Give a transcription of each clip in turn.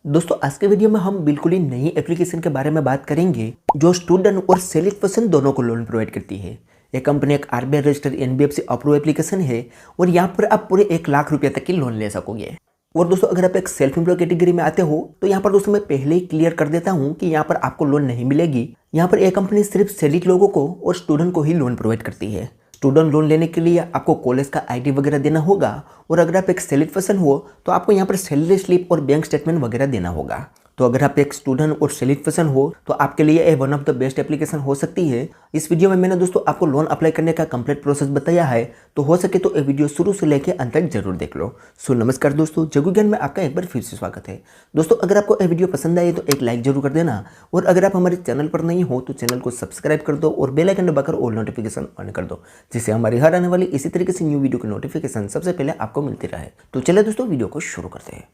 दोस्तों आज के वीडियो में हम बिल्कुल ही नई एप्लीकेशन के बारे में बात करेंगे जो स्टूडेंट और सैलरी पर्सन दोनों को लोन प्रोवाइड करती है। ये कंपनी एक RBI registered NBFC approve application है और यहाँ पर आप पूरे 1 लाख रुपये तक की लोन ले सकोगे। और दोस्तों अगर आप एक सेल्फ एम्प्लॉय कैटेगरी में आते हो तो यहाँ पर दोस्तों मैं पहले ही क्लियर कर देता हूँ कि यहाँ पर आपको लोन नहीं मिलेगी। यहाँ पर यह कंपनी सिर्फ सैलरीड लोगों को और स्टूडेंट को ही लोन प्रोवाइड करती है। स्टूडेंट लोन लेने के लिए आपको कॉलेज का आईडी वगैरह देना होगा और अगर आप एक सैलरीड पर्सन हो तो आपको यहाँ पर सैलरी स्लिप और बैंक स्टेटमेंट वगैरह देना होगा। तो अगर आप एक स्टूडेंट और सैलरीड पर्सन हो तो आपके लिए ये one of the best application हो सकती है। इस वीडियो में मैंने दोस्तों आपको लोन अप्लाई करने का कंप्लीट प्रोसेस बताया है, तो हो सके तो ये वीडियो शुरू से लेकर अंत तक जरूर देख लो। सो नमस्कार दोस्तों, जगू ज्ञान में आपका एक बार फिर से स्वागत है। दोस्तों अगर आपको ये वीडियो पसंद आए तो एक लाइक जरूर कर देना और अगर आप हमारे चैनल पर नहीं हो तो चैनल को सब्सक्राइब कर दो और बेल आइकन दबाकर ऑल नोटिफिकेशन ऑन कर दो, जिससे हमारी हर आने वाली इसी तरीके से न्यू वीडियो की नोटिफिकेशन सबसे पहले आपको मिलती रहे। तो चलिए दोस्तों वीडियो को शुरू करते हैं।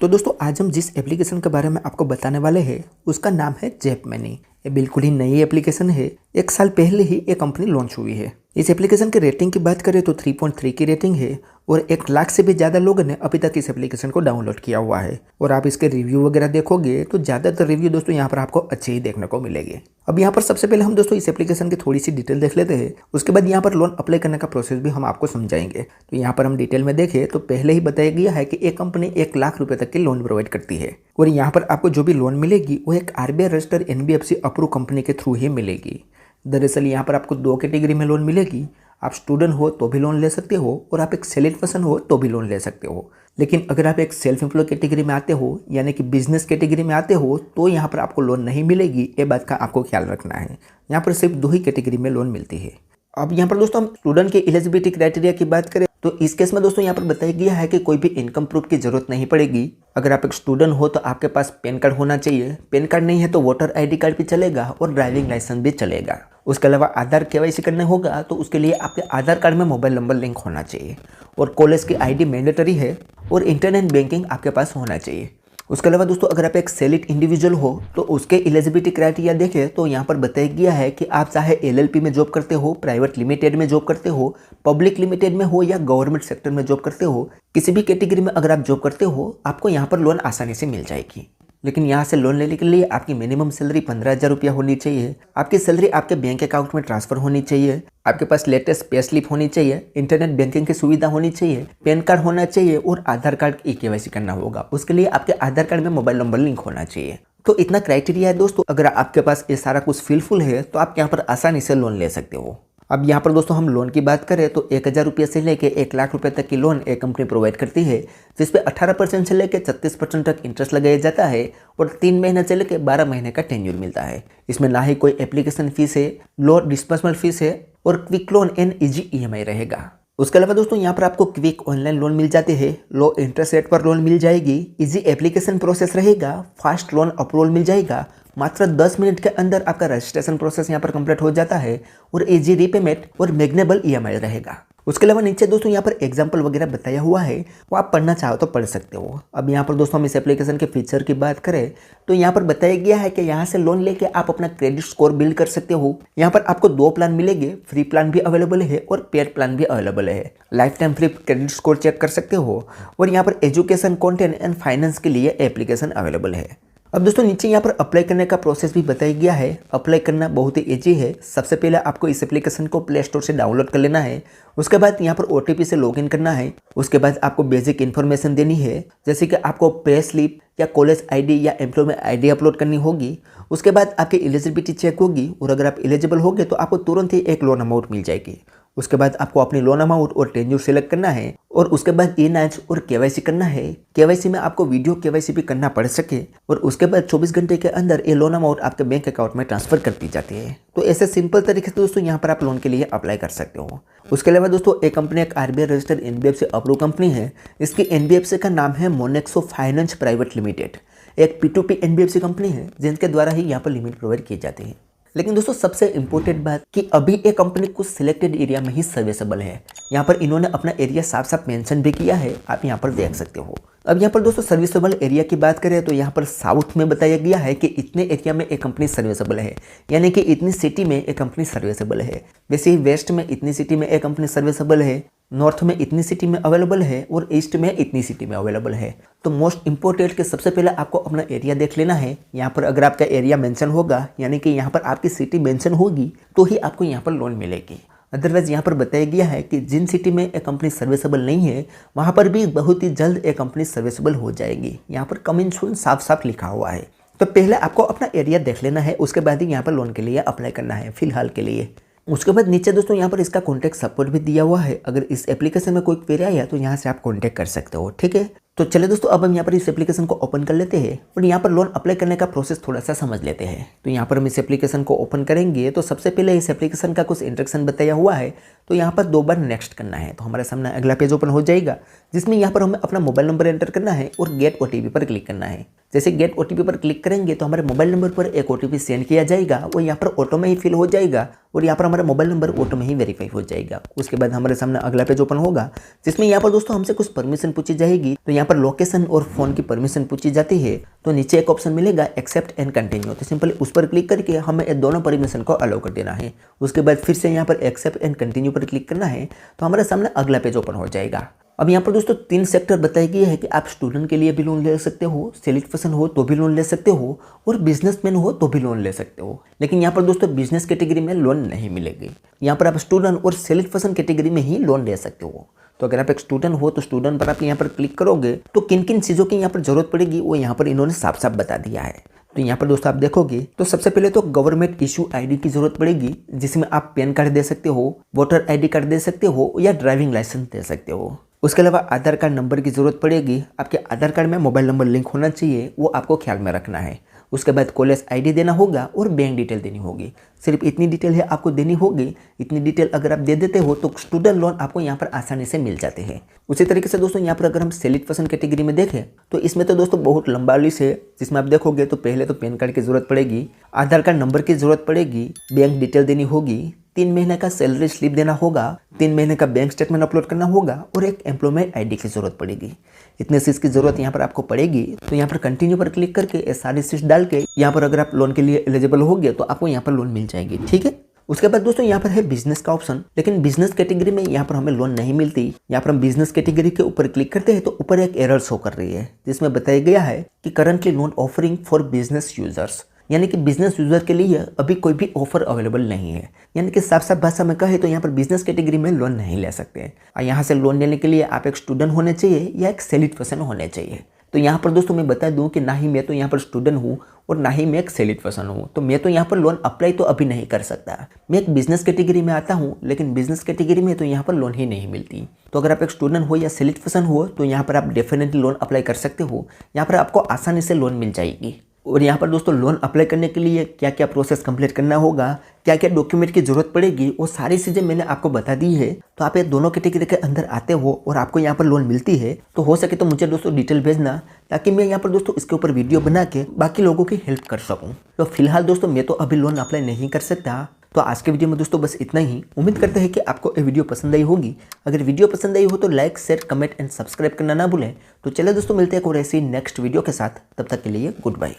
तो दोस्तों आज हम जिस एप्लीकेशन के बारे में आपको बताने वाले हैं उसका नाम है जेप मनी। ये बिल्कुल ही नई एप्लीकेशन है, 1 साल पहले ही ये कंपनी लॉन्च हुई है। इस एप्लीकेशन के रेटिंग की बात करें तो 3.3 की रेटिंग है और 1 लाख से भी ज़्यादा लोगों ने अभी तक इस एप्लीकेशन को डाउनलोड किया हुआ है। और आप इसके रिव्यू वगैरह देखोगे तो ज़्यादातर रिव्यू दोस्तों यहाँ पर आपको अच्छे ही देखने को मिलेंगे। अब यहाँ पर सबसे पहले हम दोस्तों इस एप्लीकेशन की थोड़ी सी डिटेल देख लेते हैं, उसके बाद यहाँ पर लोन अप्लाई करने का प्रोसेस भी हम आपको समझाएंगे। तो यहाँ पर हम डिटेल में देखें तो पहले ही बताया गया है कि एक कंपनी 1 लाख रुपये तक की लोन प्रोवाइड करती है और यहाँ पर आपको जो भी लोन मिलेगी वो एक RBI registered NBFC approve company के थ्रू ही मिलेगी। दरअसल यहाँ पर आपको 2 कैटेगरी में लोन मिलेगी। आप स्टूडेंट हो तो भी लोन ले सकते हो और आप एक सैलरीड पर्सन हो तो भी लोन ले सकते हो। लेकिन अगर आप एक सेल्फ एम्प्लॉय कैटेगरी में आते हो यानी कि बिजनेस कैटेगरी में आते हो तो यहाँ पर आपको लोन नहीं मिलेगी। ये बात का आपको ख्याल रखना है। यहाँ पर सिर्फ 2 ही कैटेगरी में लोन मिलती है। अब यहाँ पर दोस्तों हम स्टूडेंट के एलिजिबिलिटी क्राइटेरिया की बात करें तो इस केस में दोस्तों यहाँ पर बताया गया है कि कोई भी इनकम प्रूफ की जरूरत नहीं पड़ेगी। अगर आप एक स्टूडेंट हो तो आपके पास पैन कार्ड होना चाहिए, पैन कार्ड नहीं है तो वोटर आईडी कार्ड भी चलेगा और ड्राइविंग लाइसेंस भी चलेगा। उसके अलावा आधार केवाईसी करना होगा तो उसके लिए आपके आधार कार्ड में मोबाइल नंबर लिंक होना चाहिए और कॉलेज की आईडी मैंडेटरी है और इंटरनेट बैंकिंग आपके पास होना चाहिए। उसके अलावा दोस्तों अगर आप एक सैलरीड इंडिविजुअल हो तो उसके एलिजिबिलिटी क्राइटेरिया देखें तो यहाँ पर बताया गया है कि आप चाहे एलएलपी में जॉब करते हो, प्राइवेट लिमिटेड में जॉब करते हो, पब्लिक लिमिटेड में हो या गवर्नमेंट सेक्टर में जॉब करते हो, किसी भी कैटेगरी में अगर आप जॉब करते हो आपको यहाँ पर लोन आसानी से मिल जाएगी। लेकिन यहाँ से लोन लेने के लिए आपकी मिनिमम सैलरी 15,000 रुपया होनी चाहिए। आपकी सैलरी आपके बैंक अकाउंट में ट्रांसफर होनी चाहिए। आपके पास लेटेस्ट पे स्लिप होनी चाहिए, इंटरनेट बैंकिंग की सुविधा होनी चाहिए, पैन कार्ड होना चाहिए और आधार कार्ड की केवाईसी करना होगा। उसके लिए आपके आधार कार्ड में मोबाइल नंबर लिंक होना चाहिए। तो इतना क्राइटेरिया है दोस्तों। अगर आपके पास ये सारा कुछ फिलफुल है तो आप यहाँ पर आसानी से लोन ले सकते हो। अब यहाँ पर दोस्तों हम लोन की बात करें तो 1,000 रुपये से लेकर 1 लाख रुपये तक की लोन एक कंपनी प्रोवाइड करती है, जिसपे 18% से लेकर 36% तक इंटरेस्ट लगाया जाता है और 3 महीने से लेकर 12 महीने का टेन्योर मिलता है। इसमें ना ही कोई एप्लीकेशन फीस है, लोन डिस्बर्समेंट फीस है और quick loan and easy EMI रहेगा। उसके अलावा दोस्तों यहाँ पर आपको क्विक ऑनलाइन लोन मिल जाते हैं, लो इंटरेस्ट रेट पर लोन मिल जाएगी, इजी एप्लीकेशन प्रोसेस रहेगा, फास्ट लोन अप्रूवल मिल जाएगा, मात्र 10 मिनट के अंदर आपका रजिस्ट्रेशन प्रोसेस यहाँ पर कंप्लीट हो जाता है और इजी रीपेमेंट और मैग्नेबल ईएमआई रहेगा। उसके अलावा नीचे दोस्तों यहाँ पर एग्जाम्पल वगैरह बताया हुआ है, वो आप पढ़ना चाहो तो पढ़ सकते हो। अब यहाँ पर दोस्तों हम इस एप्लीकेशन के फीचर की बात करें तो यहाँ पर बताया गया है कि यहाँ से लोन लेके आप अपना क्रेडिट स्कोर बिल्ड कर सकते हो। यहाँ पर आपको 2 प्लान मिलेंगे, फ्री प्लान भी अवेलेबल है और पेड प्लान भी अवेलेबल है। Lifetime free credit score check कर सकते हो और यहाँ पर एजुकेशन, कंटेंट एंड फाइनेंस के लिए एप्लीकेशन अवेलेबल है। अब दोस्तों नीचे यहाँ पर अप्लाई करने का प्रोसेस भी बताया गया है। अप्लाई करना बहुत ही ईजी है। सबसे पहले आपको इस एप्लीकेशन को प्ले स्टोर से डाउनलोड कर लेना है। उसके बाद यहाँ पर ओटीपी से लॉगिन करना है। उसके बाद आपको बेसिक इन्फॉर्मेशन देनी है, जैसे कि आपको पे स्लिप या कॉलेज आईडी या एम्प्लॉयमेंट आईडी अपलोड करनी होगी। उसके बाद आपकी एलिजिबिलिटी चेक होगी और अगर आप एलिजिबल होगे तो आपको तुरंत ही एक लोन अमाउंट मिल जाएगी। उसके बाद आपको अपनी लोन अमाउंट और टेन्योर सेलेक्ट करना है और उसके बाद ई-नाइच और केवाईसी करना है। केवाईसी में आपको वीडियो केवाईसी भी करना पड़ सके और उसके बाद 24 घंटे के अंदर ये लोन अमाउंट आपके बैंक अकाउंट में ट्रांसफर कर दी जाती है। तो ऐसे सिंपल तरीके से दोस्तों यहाँ पर आप लोन के लिए अप्लाई कर सकते हो। उसके अलावा दोस्तों एक कंपनी एक RBI registered NBFC approve company है। इसकी एनबीएफसी का नाम है मोनेक्सो फाइनेंस प्राइवेट लिमिटेड। एक P2P एनबीएफसी कंपनी है जिनके द्वारा ही यहाँ पर लिमिट प्रोवाइड किए जाते हैं। लेकिन दोस्तों सबसे इंपॉर्टेंट बात कि अभी ये कंपनी कुछ सिलेक्टेड एरिया में ही सर्विसेबल है। यहाँ पर इन्होंने अपना एरिया साफ साफ मेंशन भी किया है, आप यहाँ पर देख सकते हो। अब यहाँ पर दोस्तों सर्विसेबल एरिया की बात करें तो यहाँ पर साउथ में बताया गया है कि इतने एरिया में एक कंपनी सर्विसेबल है, यानी कि इतनी सिटी में एक कंपनी सर्विसेबल है। वैसे ही वेस्ट में इतनी सिटी में एक कंपनी सर्विसेबल है, नॉर्थ में इतनी सिटी में अवेलेबल है और ईस्ट में इतनी सिटी में अवेलेबल है। तो मोस्ट इंपॉर्टेंट कि सबसे पहले आपको अपना एरिया देख लेना है। यहाँ पर अगर आपका एरिया मेंशन होगा, यानी कि यहाँ पर आपकी सिटी मेंशन होगी, तो ही आपको यहाँ पर लोन मिलेगी। अदरवाइज यहाँ पर बताया गया है कि जिन सिटी में एक कंपनी सर्विसेबल नहीं है, वहाँ पर भी बहुत ही जल्द एक कंपनी सर्विसेबल हो जाएगी। यहाँ पर कमिंग सून साफ साफ लिखा हुआ है। तो पहले आपको अपना एरिया देख लेना है, उसके बाद ही यहाँ पर लोन के लिए अप्लाई करना है फिलहाल के लिए। उसके बाद नीचे दोस्तों यहाँ पर इसका कॉन्टैक्ट सपोर्ट भी दिया हुआ है। अगर इस एप्लीकेशन में कोई क्वेरी आया तो यहाँ से आप कॉन्टैक्ट कर सकते हो, ठीक है। तो चले दोस्तों, अब हम यहाँ पर इस एप्लीकेशन को ओपन कर लेते हैं और यहाँ पर लोन अप्लाई करने का प्रोसेस थोड़ा सा समझ लेते हैं। तो यहाँ पर हम इस एप्लीकेशन को ओपन करेंगे तो सबसे पहले इस एप्लीकेशन का कुछ इंस्ट्रक्शन बताया हुआ है। तो यहाँ पर 2 बार नेक्स्ट करना है तो हमारे सामने अगला पेज ओपन हो जाएगा, जिसमें यहाँ पर हमें अपना मोबाइल नंबर एंटर करना है और गेट OTP पर क्लिक करना है। जैसे गेट OTP पर क्लिक करेंगे तो हमारे मोबाइल नंबर पर एक OTP सेंड किया जाएगा, वो यहाँ पर ऑटो में ही फिल हो जाएगा और यहाँ पर हमारा मोबाइल नंबर ऑटो में ही वेरीफाई हो जाएगा। उसके बाद हमारे सामने अगला पेज ओपन होगा, जिसमें यहाँ पर दोस्तों हमसे कुछ परमिशन पूछी जाएगी। तो यहाँ पर लोकेशन और फ़ोन की परमिशन पूछी जाती है। तो नीचे एक ऑप्शन मिलेगा एक्सेप्ट एंड कंटिन्यू, तो सिंपली उस पर क्लिक करके हमें दोनों परमिशन को अलाउ कर देना है। उसके बाद फिर से यहाँ पर एक्सेप्ट एंड कंटिन्यू पर क्लिक करना है तो हमारे सामने अगला पेज ओपन हो जाएगा। अब यहाँ पर दोस्तों 3 सेक्टर बताया गया है कि आप स्टूडेंट के लिए भी लोन ले सकते हो, सेलिड पर्सन हो तो भी लोन ले सकते हो और बिजनेसमैन हो तो भी लोन ले सकते हो। लेकिन यहाँ पर दोस्तों बिजनेस कैटेगरी में लोन नहीं मिलेगी। यहाँ पर आप स्टूडेंट और सेलिड पर्सन कैटेगरी में ही लोन ले सकते हो। तो अगर आप एक स्टूडेंट हो तो स्टूडेंट पर आप यहाँ पर क्लिक करोगे तो किन किन चीज़ों की यहाँ पर जरूरत पड़ेगी वो यहाँ पर इन्होंने साफ साफ बता दिया है। तो यहाँ पर दोस्तों आप देखोगे तो सबसे पहले तो गवर्नमेंट इशू ID की जरूरत पड़ेगी, जिसमें आप पैन कार्ड दे सकते हो, वोटर ID कार्ड दे सकते हो या ड्राइविंग लाइसेंस दे सकते हो। उसके अलावा आधार कार्ड नंबर की ज़रूरत पड़ेगी। आपके आधार कार्ड में मोबाइल नंबर लिंक होना चाहिए, वो आपको ख्याल में रखना है। उसके बाद कॉलेज ID देना होगा और बैंक डिटेल देनी होगी। सिर्फ इतनी डिटेल है आपको देनी होगी। इतनी डिटेल अगर आप दे देते हो तो स्टूडेंट लोन आपको यहाँ पर आसानी से मिल जाते हैं। उसी तरीके से दोस्तों यहाँ पर अगर हम सेलिड पर्सन कैटेगरी में देखें तो इसमें तो दोस्तों बहुत लंबा लिस्ट है, जिसमें आप देखोगे तो पहले तो पैन कार्ड की ज़रूरत पड़ेगी, आधार कार्ड नंबर की ज़रूरत पड़ेगी, बैंक डिटेल देनी होगी, 3 महीने का सैलरी स्लिप देना होगा, 3 महीने का बैंक स्टेटमेंट अपलोड करना होगा और एक एम्प्लॉयमेंट ID की ज़रूरत पड़ेगी। इतने चीज़ की ज़रूरत यहाँ पर आपको पड़ेगी। तो यहाँ पर कंटिन्यू पर क्लिक करके ये सारी चीज़ डाल के यहाँ पर अगर आप लोन के लिए एलिजिबल हो गए तो आपको यहाँ पर लोन मिल जाएगी, ठीक है। उसके बाद दोस्तों यहाँ पर है बिजनेस का ऑप्शन, लेकिन बिजनेस कैटेगरी में यहाँ पर हमें लोन नहीं मिलती। यहाँ पर हम बिजनेस कैटेगरी के ऊपर क्लिक करते हैं तो ऊपर एक एरर शो कर रही है, जिसमें बताया गया है कि currently loan offering for business users, यानी कि बिजनेस यूजर के लिए अभी कोई भी ऑफर अवेलेबल नहीं है। यानी कि साफ साफ भाषा में कहे तो यहाँ पर बिजनेस कैटेगरी में लोन नहीं ले सकते। और यहाँ से लोन लेने के लिए आप एक स्टूडेंट होने चाहिए या एक सेलिड पर्सन होने चाहिए। तो यहाँ पर दोस्तों मैं बता दूं कि ना ही मैं तो यहाँ पर स्टूडेंट हूँ और ना ही मैं एक सेलिड पर्सन हूँ, तो मैं तो यहाँ पर लोन अप्लाई तो अभी नहीं कर सकता। मैं एक बिजनेस कैटेगरी में आता हूँ, लेकिन बिजनेस कैटेगरी में तो यहाँ पर लोन ही नहीं मिलती। तो अगर आप एक स्टूडेंट हो या सेलिड पर्सन हो तो यहाँ पर आप डेफिनेटली लोन अप्लाई कर सकते हो। यहाँ पर आपको आसानी से लोन मिल जाएगी। और यहाँ पर दोस्तों लोन अप्लाई करने के लिए क्या क्या प्रोसेस कंप्लीट करना होगा, क्या क्या डॉक्यूमेंट की जरूरत पड़ेगी, वो सारी चीज़ें मैंने आपको बता दी है। तो आप ये दोनों कैटेगरी के अंदर आते हो और आपको यहाँ पर लोन मिलती है, तो हो सके तो मुझे दोस्तों डिटेल भेजना, ताकि मैं यहाँ पर दोस्तों इसके ऊपर वीडियो बना के बाकी लोगों की हेल्प कर सकूँ। तो फिलहाल दोस्तों मैं तो अभी लोन अप्लाई नहीं कर सकता। तो आज के वीडियो में दोस्तों बस इतना ही। उम्मीद करते हैं कि आपको ये वीडियो पसंद आई होगी। अगर वीडियो पसंद आई हो तो like, share, comment and subscribe करना ना भूलें। तो चलिए दोस्तों मिलते हैं एक और ऐसी नेक्स्ट वीडियो के साथ। तब तक के लिए गुड बाय।